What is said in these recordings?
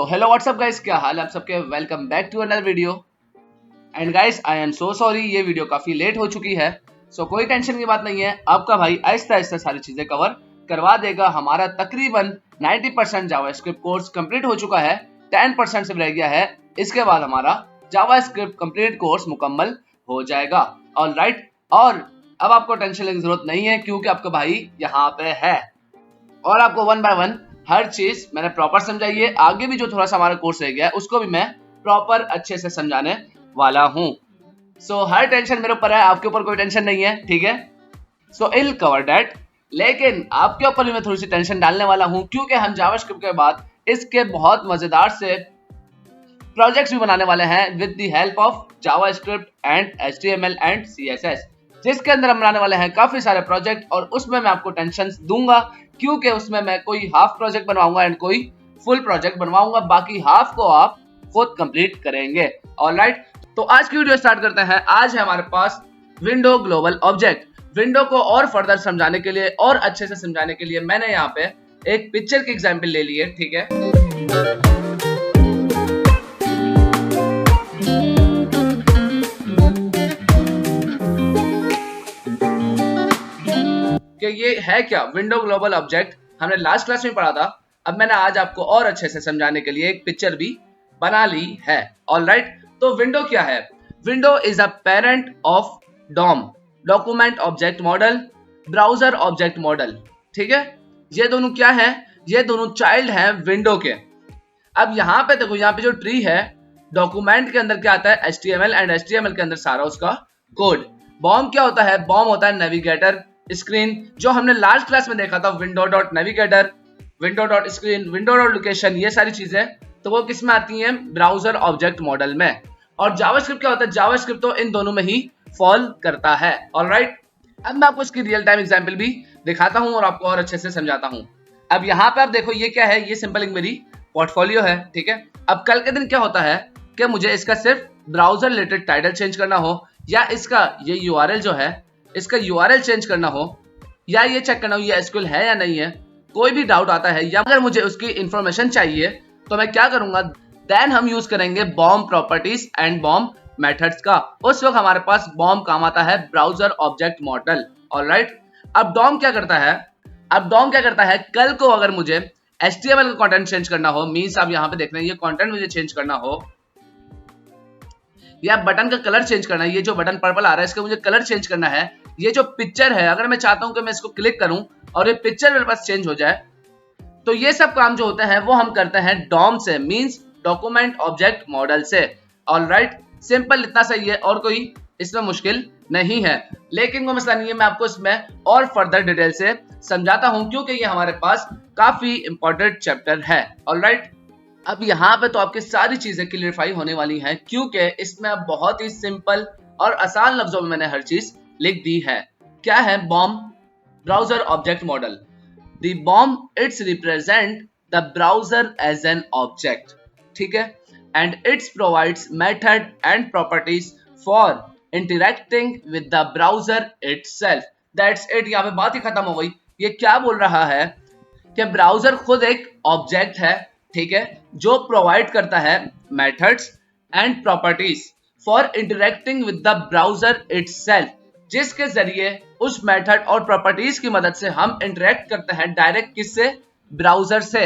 Hello what's up guys, क्या हाल है आप सबके। Welcome back to another video. And guys I am so sorry, ये वीडियो काफी लेट हो चुकी है। कोई टेंशन की बात नहीं है, आपका भाई आहिस्ता आहिस्ता सारी चीजें कवर करवा देगा। हमारा तकरीबन 90% जावास्क्रिप्ट कोर्स कंप्लीट हो चुका है, 10% सिर्फ रह गया है। इसके बाद हमारा जावास्क्रिप्ट कंप्लीट कोर्स मुकम्मल हो जाएगा। ऑलराइट, और अब आपको टेंशन लेने की जरूरत नहीं है क्योंकि आपका भाई यहाँ पे है और आपको वन बाय वन हर चीज मैंने प्रॉपर समझाई है। आगे भी जो थोड़ा सा हमारा कोर्स रह गया है उसको भी मैं प्रॉपर अच्छे से समझाने वाला हूँ। हर टेंशन मेरे ऊपर है, आपके ऊपर कोई टेंशन नहीं है, ठीक है। इल कवर दैट। लेकिन आपके ऊपर भी मैं थोड़ी सी टेंशन डालने वाला हूँ क्योंकि हम जावास्क्रिप्ट के बाद इसके बहुत मजेदार से प्रोजेक्ट्स भी बनाने वाले हैं with the help of JavaScript and HTML and CSS, जिसके अंदर हम बनाने वाले हैं काफी सारे प्रोजेक्ट। और उसमें मैं आपको टेंशन दूंगा क्योंकि उसमें मैं कोई हाफ प्रोजेक्ट बनवाऊंगा एंड कोई फुल प्रोजेक्ट बनवाऊंगा, बाकी हाफ को आप खुद कंप्लीट करेंगे। ऑलराइट, तो आज की वीडियो स्टार्ट करते हैं। आज है हमारे पास विंडो ग्लोबल ऑब्जेक्ट। विंडो को और फर्दर समझाने के लिए और अच्छे से समझाने के लिए मैंने यहाँ पे एक पिक्चर की एग्जाम्पल ले ली है, ठीक है। कि ये है क्या विंडो ग्लोबल ऑब्जेक्ट, हमने लास्ट क्लास में पढ़ा था। अब मैंने आज आपको और अच्छे से समझाने के लिए एक पिक्चर भी बना ली है। ऑलराइट, तो विंडो क्या है? Window is a parent of DOM, document object model, browser object model, ठीक है। ये दोनों क्या है? ये दोनों चाइल्ड हैं विंडो के। अब यहाँ पे देखो, यहाँ पे जो ट्री है, डॉक्यूमेंट के अंदर क्या आता है? HTML एंड HTML के अंदर सारा उसका कोड। बॉम क्या होता है? बॉम होता है नेविगेटर स्क्रीन, जो हमने लास्ट क्लास में देखा था। Window dot navigator, window dot screen, window dot location, ये सारी चीजें तो वो किस में आती हैं? ब्राउजर ऑब्जेक्ट मॉडल में। और जावास्क्रिप्ट क्या होता है? जावास्क्रिप्ट तो इन दोनों में ही फॉल करता है। ऑलराइट, अब मैं आपको इसकी रियल टाइम एग्जांपल भी दिखाता हूं और आपको और अच्छे से समझाता हूं। अब यहाँ पे आप देखो, ये क्या है? ये सिंपल मेरी पोर्टफोलियो है, ठीक है। अब कल के दिन क्या होता है कि मुझे इसका सिर्फ ब्राउजर रिलेटेड टाइटल चेंज करना हो, या इसका ये URL जो है इसका URL चेंज करना हो, या ये चेक करना हो ये SQL है या नहीं है, कोई भी डाउट आता है, या अगर मुझे उसकी इंफॉर्मेशन चाहिए तो मैं क्या करूंगा? देन हम यूज करेंगे BOM properties and BOM methods का। उस वक्त हमारे पास बॉम काम आता है, ब्राउजर ऑब्जेक्ट मॉडल। ऑलराइट, अब डॉम क्या करता है? अब डॉम क्या करता है? कल को अगर मुझे HTML का कंटेंट चेंज करना हो, मींस आप यहाँ पे देख रहे हैं ये कंटेंट मुझे चेंज करना हो, या बटन का कलर चेंज करना है, ये जो बटन पर्पल आ रहा है इसका मुझे कलर चेंज करना है, ये जो पिक्चर है अगर मैं चाहता हूं कि मैं इसको क्लिक करूं और ये पिक्चर मेरे पास चेंज हो जाए, तो ये सब काम जो होते हैं वो हम करते हैं डॉम से, मींस डॉक्यूमेंट ऑब्जेक्ट मॉडल से। ऑलराइट, सिंपल इतना सही है और कोई इसमें मुश्किल नहीं है। लेकिन वो मसला नहीं है, मैं आपको इसमें और फर्दर डिटेल से समझाता हूं क्योंकि ये हमारे पास काफी इंपॉर्टेंट चैप्टर है। ऑलराइट, अब यहाँ पे तो आपकी सारी चीजें क्लियरफाई होने वाली हैं क्योंकि इसमें अब बहुत ही सिंपल और आसान लफ्जों में मैंने हर चीज लिख दी है। क्या है BOM? Browser object model. The BOM it's represent the browser as an object, ठीक है, and it's provides method and properties for interacting with the browser itself. That's it, यहाँ पे बात ही खत्म हो गई। ये क्या बोल रहा है कि ब्राउजर खुद एक ऑब्जेक्ट है, ठीक है, जो प्रोवाइड करता है methods and properties for interacting with the browser itself, जिसके जरिए उस मेथड और प्रॉपर्टीज की मदद से हम इंटरेक्ट करते हैं डायरेक्ट किससे? ब्राउजर से।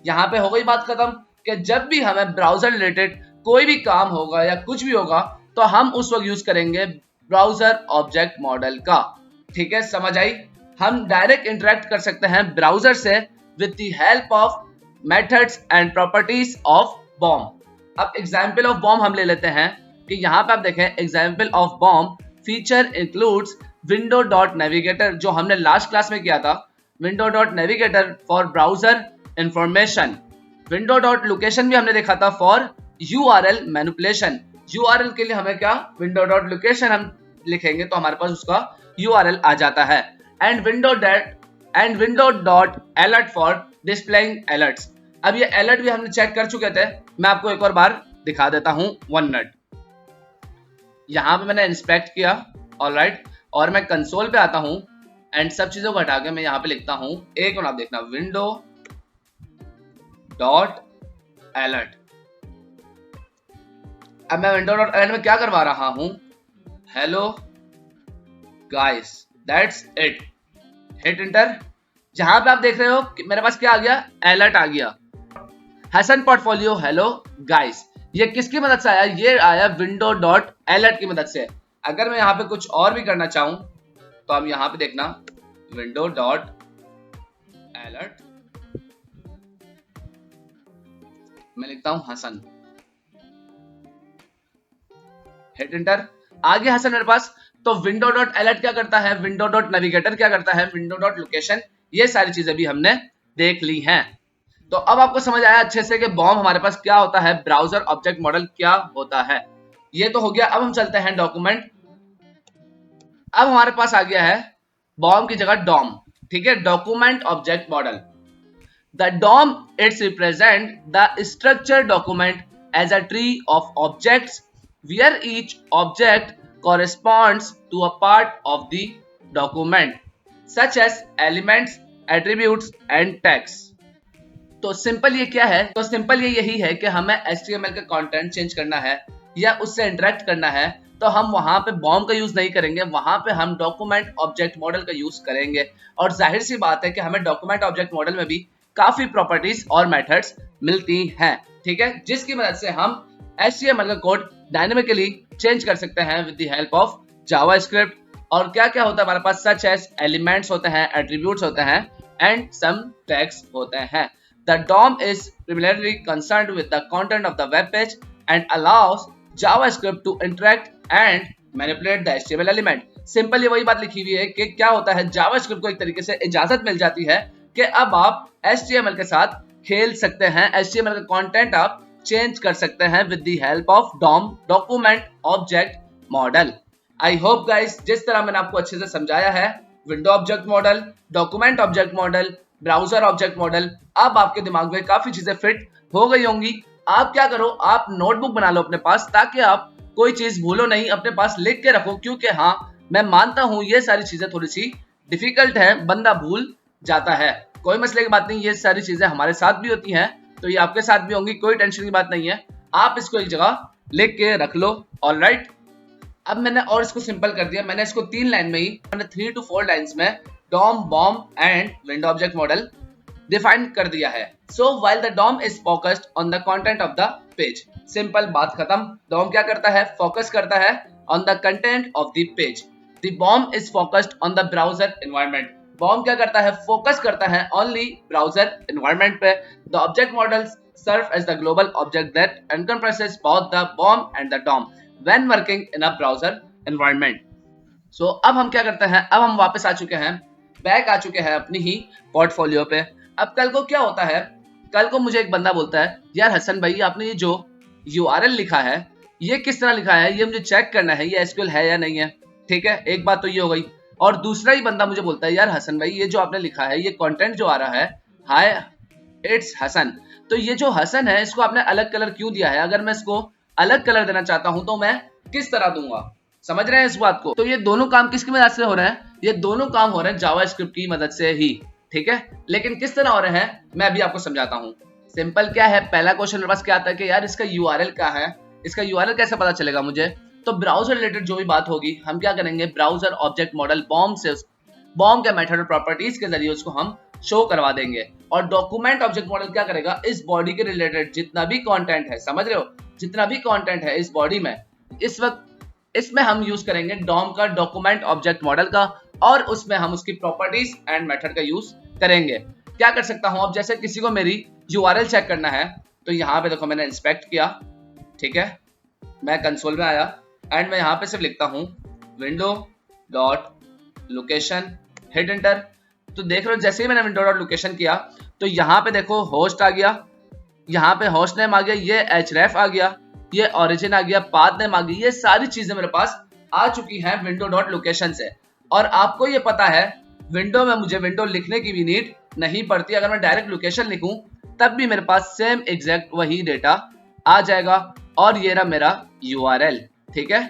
यहाँ पे हो गई बात खत्म कि जब भी हमें ब्राउजर रिलेटेड कोई भी काम होगा या कुछ भी होगा तो हम उस वक्त यूज करेंगे ब्राउजर ऑब्जेक्ट मॉडल का, ठीक है। समझ आई? हम डायरेक्ट इंटरेक्ट कर सकते हैं ब्राउजर से with the help of methods and properties of Baum. अब एग्जाम्पल ऑफ बॉम हम ले लेते हैं कि यहाँ पे आप देखें, example of Baum feature includes window dot navigator, जो हमने लास्ट क्लास में किया था, window dot navigator for browser information, window dot location भी हमने देखा था फॉर URL मैनिपुलेशन। URL के लिए हमें क्या? विंडो डॉट लोकेशन हम लिखेंगे तो हमारे पास उसका URL आ जाता है, and window dot alert for displaying alerts. अब ये अलर्ट भी हमने चेक कर चुके थे, मैं आपको एक और बार दिखा देता हूं। 1 मिनट, यहां पे मैंने इंस्पेक्ट किया, ऑलराइट, और मैं कंसोल पे आता हूं एंड सब चीजों को हटा के मैं यहां पे लिखता हूं, एक मिनट आप देखना, विंडो डॉट अलर्ट। अब मैं विंडो डॉट अलर्ट में क्या करवा रहा हूं, hello guys, that's it, hit enter. जहां पे आप देख रहे हो कि मेरे पास क्या आ गया, अलर्ट आ गया, हसन पोर्टफोलियो हेलो गाइस। ये किसकी मदद से आया, ये आया विंडो डॉट अलर्ट की मदद से। अगर मैं यहाँ पे कुछ और भी करना चाहूं तो आप यहाँ पे देखना, विंडो डॉट अलर्ट, मैं लिखता हूं हसन, हिट एंटर, आ गया हसन मेरे पास। तो विंडो डॉट अलर्ट क्या करता है, विंडो डॉट नेविगेटर क्या करता है, विंडो डॉट लोकेशन, ये सारी चीजें भी हमने देख ली हैं। तो अब आपको समझ आया अच्छे से कि बॉम्ब हमारे पास क्या होता है, ब्राउजर ऑब्जेक्ट मॉडल क्या होता है। ये तो हो गया। अब हम चलते हैं डॉक्यूमेंट। अब हमारे पास आ गया है बॉम्ब की जगह डॉम, ठीक है, document object model. The DOM it's represent the structure document as a tree of objects where each object corresponds to a part of the document such as elements, attributes and text। तो simple ये क्या है, तो simple ये यही है कि हमें HTML का कंटेंट चेंज करना है या उससे इंटरेक्ट करना है, तो हम वहां पे बॉम्ब का यूज नहीं करेंगे, वहां पे हम डॉक्यूमेंट ऑब्जेक्ट मॉडल का यूज करेंगे। और जाहिर सी बात है कि हमें डॉक्यूमेंट ऑब्जेक्ट मॉडल में भी काफी प्रॉपर्टीज और मेथड्स मिलती हैं, ठीक है, जिसकी मदद से हम HTML का कोड डायनेमिकली चेंज कर सकते हैं with the help of JavaScript. और क्या क्या होता है हमारे पास, सच एज एलिमेंट्स होते हैं, एट्रीब्यूट्स होते हैं एंड सम टेक्स्ट होते हैं। The DOM is primarily concerned with the content of the web page and allows JavaScript to interact and manipulate the HTML element। Simple ये वही बात लिखी हुई है कि क्या होता है, जावास्क्रिप्ट को एक तरीके से इजाजत मिल जाती है कि अब आप HTML के साथ खेल सकते हैं, HTML का कंटेंट आप चेंज कर सकते हैं with the help of DOM, document object model. I hope guys जिस तरह मैंने आपको अच्छे से समझाया है, window object model, document object model, browser object model, अब आपके दिमाग में काफी चीजें फिट हो गई होंगी। आप क्या करो, आप नोटबुक बना लो अपने पास, ताकि आप कोई चीज भूलो नहीं, अपने पास लिख के रखो, क्योंकि हाँ मैं मानता हूं ये सारी चीजें थोड़ी सी डिफिकल्ट है, बंदा भूल जाता है। कोई मसले की बात नहीं, ये सारी चीजें हमारे साथ भी होती हैं, तो ये आपके साथ भी होंगी, कोई टेंशन की बात नहीं है। आप इसको एक जगह लिख के रख लो, ऑलराइट। अब मैंने और इसको सिंपल कर दिया, मैंने इसको 3 लाइन में ही, मैंने 3 to 4 लाइंस में DOM, BOM and window object model define कर दिया है। So while the DOM is focused on the content of the page, simple बात खत्म। DOM क्या करता है, फोकस करता है on the content of the page. The BOM is focused on the browser environment, BOM क्या करता है, फोकस करता है ओनली ब्राउजर एनवायरनमेंट पे। The object models serve as the global object that encompasses both the BOM and the DOM when working in a browser environment. So अब हम क्या करते हैं, अब हम वापस आ चुके हैं, बैक आ चुके हैं अपनी ही पोर्टफोलियो पे। अब कल को क्या होता है, कल को मुझे एक बंदा बोलता है, यार हसन भाई आपने ये जो URL लिखा है ये किस तरह लिखा है, ये मुझे चेक करना है, ये SQL है या नहीं है, ठीक है, एक बात तो ये हो गई। और दूसरा ही बंदा मुझे बोलता है, यार हसन भाई ये जो आपने लिखा है, ये कंटेंट जो आ रहा है, हाय इट्स हसन, तो ये जो हसन है इसको आपने अलग कलर क्यों दिया है, अगर मैं इसको अलग कलर देना चाहता हूं तो मैं किस तरह दूंगा, समझ रहे हैं इस बात को। तो ये दोनों काम किसकी मदद से हो रहे हैं, ये दोनों काम हो रहे हैं जावास्क्रिप्ट की मदद से ही, ठीक है, लेकिन किस तरह हो रहे हैं मैं अभी आपको समझाता हूं। सिंपल क्या है, पहला क्वेश्चन मेरे पास क्या आता है कि यार इसका URL क्या है, इसका URL कैसे पता चलेगा मुझे। तो ब्राउजर रिलेटेड जो भी बात होगी हम क्या करेंगे, ब्राउजर ऑब्जेक्ट मॉडल बॉम्ब से, बॉम्ब के मेथड और प्रॉपर्टीज के जरिए उसको हम शो करवा देंगे। और डॉक्यूमेंट ऑब्जेक्ट मॉडल क्या करेगा, इस बॉडी के रिलेटेड जितना भी कंटेंट है, समझ रहे हो, जितना भी कंटेंट है इस बॉडी में, इस वक्त इसमें हम यूज करेंगे DOM का, डॉक्यूमेंट ऑब्जेक्ट मॉडल का, और उसमें हम उसकी प्रॉपर्टीज एंड मेथड का यूज करेंगे। क्या कर सकता हूं, अब जैसे किसी को मेरी URL चेक करना है, तो यहाँ पे देखो मैंने इंस्पेक्ट किया, ठीक है, मैं कंसोल में आया एंड मैं यहाँ पे सिर्फ लिखता हूँ window dot location, hit enter. तो देख रहे हो जैसे ही मैंने विंडो डॉट लोकेशन किया तो यहाँ पे देखो होस्ट आ गया, यहाँ पे होस्ट नेम आ गया, ये href आ गया, ये ओरिजिन आ गया, पाथ नेम आ गई, ये सारी चीजें मेरे पास आ चुकी हैं विंडो डॉट लोकेशन से। और आपको ये पता है विंडो में मुझे विंडो लिखने की भी नीड नहीं पड़ती, अगर मैं डायरेक्ट लोकेशन लिखूं तब भी मेरे पास सेम एग्जैक्ट वही डेटा आ जाएगा। और ये रहा मेरा URL, ठीक है,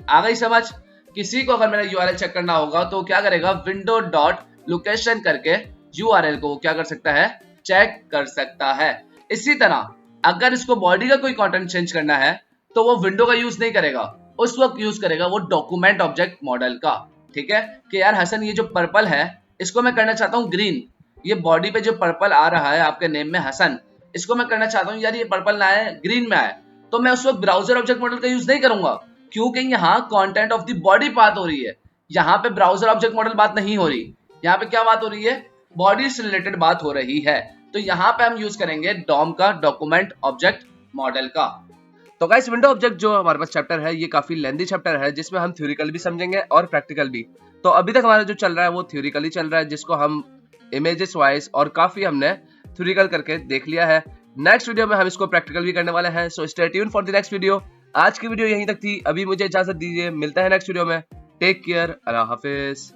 आ गई समझ। किसी को अगर मेरा URL चेक करना होगा तो क्या करेगा, विंडो डॉट लोकेशन करके URL को क्या कर सकता है, चेक कर सकता है। इसी तरह अगर इसको बॉडी का कोई कंटेंट चेंज करना है तो वो विंडो का यूज नहीं करेगा, उस वक्त यूज करेगा वो डॉक्यूमेंट ऑब्जेक्ट मॉडल का। ठीक है कि यार हसन ये जो पर्पल है इसको मैं करना चाहता हूँ ग्रीन, ये बॉडी पे जो पर्पल आ रहा है आपके नेम में हसन, इसको मैं करना चाहता हूँ यार ये पर्पल ना आए ग्रीन में आए, तो मैं उस वक्त ब्राउजर ऑब्जेक्ट मॉडल का यूज नहीं करूंगा, क्योंकि यहाँ कंटेंट ऑफ द बॉडी बात हो रही है, यहाँ पे ब्राउजर ऑब्जेक्ट मॉडल बात नहीं हो रही, यहाँ पे क्या बात हो रही है, बॉडी से रिलेटेड बात हो रही है। तो यहाँ पे हम यूज करेंगे डॉम का, डॉक्यूमेंट ऑब्जेक्ट मॉडल का। तो गाइस विंडो ऑब्जेक्ट जो हमारे पास चैप्टर है ये काफी लेंथी चैप्टर है, जिसमें हम थ्योरिकल भी समझेंगे और प्रैक्टिकल भी। तो अभी तक हमारा जो चल रहा है वो थ्योरिकली चल रहा है, जिसको हम इमेजेस वाइज और काफी हमने थ्योरिकल करके देख लिया है। नेक्स्ट वीडियो में हम इसको प्रैक्टिकल भी करने वाले हैं, so stay tune for the next video. आज की वीडियो यहीं तक थी, अभी मुझे इजाजत दीजिए, मिलता है नेक्स्ट वीडियो में। टेक केयर, अल्लाह हाफिज।